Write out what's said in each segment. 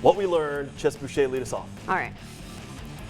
what we learned. Chess Boucher, lead us off. All right.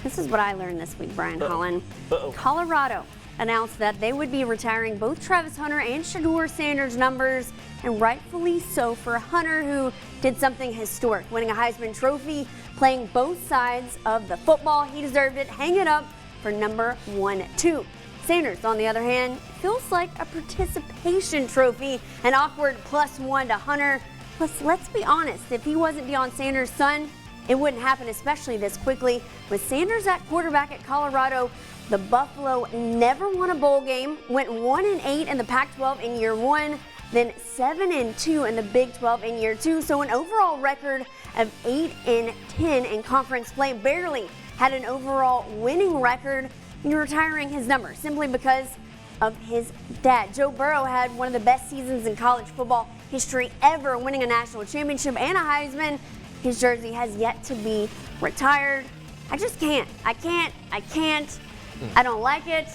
This is what I learned this week, Brian Holland. Uh-oh. Colorado announced that they would be retiring both Travis Hunter and Shedeur Sanders' numbers, and rightfully so for Hunter, who did something historic, winning a Heisman Trophy, playing both sides of the football. He deserved it. Hang it up for number 1, 2. Sanders, on the other hand, feels like a participation trophy, an awkward +1 to Hunter. Plus, let's be honest, if he wasn't Deion Sanders' son, it wouldn't happen, especially this quickly. With Sanders at quarterback at Colorado, the Buffalo never won a bowl game, went 1-8 in the Pac-12 in year 1, then 7-2 in the Big 12 in year 2. So an overall record of 8-10 in conference play, barely had an overall winning record. And retiring his number simply because of his dad. Joe Burrow had one of the best seasons in college football history ever, winning a national championship and a Heisman. His jersey has yet to be retired. I just can't. I can't. I don't like it.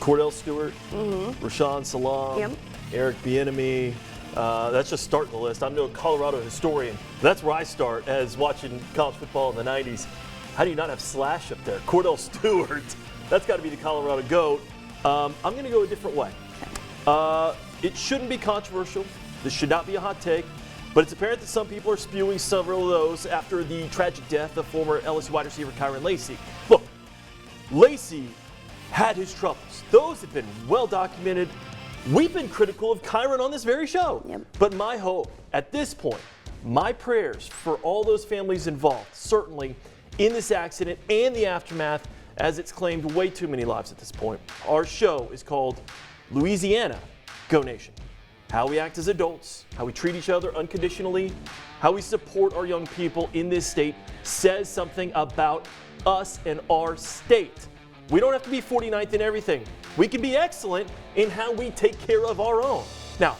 Cordell Stewart, Rashawn Salam, Eric Bieniemy. That's just starting the list. I'm no Colorado historian. That's where I start as watching college football in the 90s. How do you not have Slash up there? Cordell Stewart. That's got to be the Colorado GOAT. I'm going to go a different way. It shouldn't be controversial. This should not be a hot take. But it's apparent that some people are spewing several of those after the tragic death of former LSU wide receiver Kyron Lacy. Look, Lacy had his troubles. Those have been well documented. We've been critical of Kyron on this very show. But my hope at this point, my prayers for all those families involved, certainly in this accident and the aftermath, as it's claimed way too many lives at this point. Our show is called Louisiana Go Nation. How we act as adults, how we treat each other unconditionally, how we support our young people in this state says something about us and our state. We don't have to be 49th in everything. We can be excellent in how we take care of our own. Now,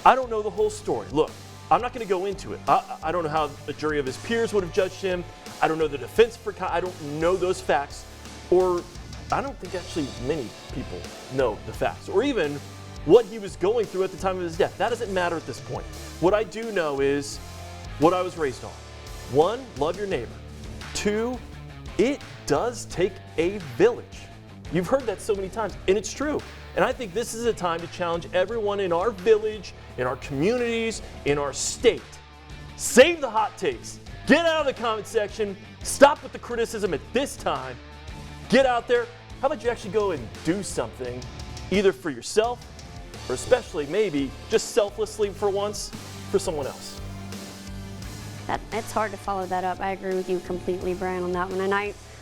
I don't know the whole story. Look, I'm not going to go into it. I don't know how a jury of his peers would have judged him. I don't know the defense for Kai. I don't know those facts. Or I don't think actually many people know the facts. Or even what he was going through at the time of his death. That doesn't matter at this point. What I do know is what I was raised on. 1, love your neighbor. 2, it does take a village. You've heard that so many times, and it's true. And I think this is a time to challenge everyone in our village, in our communities, in our state. Save the hot takes. Get out of the comment section. Stop with the criticism at this time. Get out there. How about you actually go and do something, either for yourself or especially maybe just selflessly for once for someone else? It's hard to follow that up. I agree with you completely, Brian, on that one. And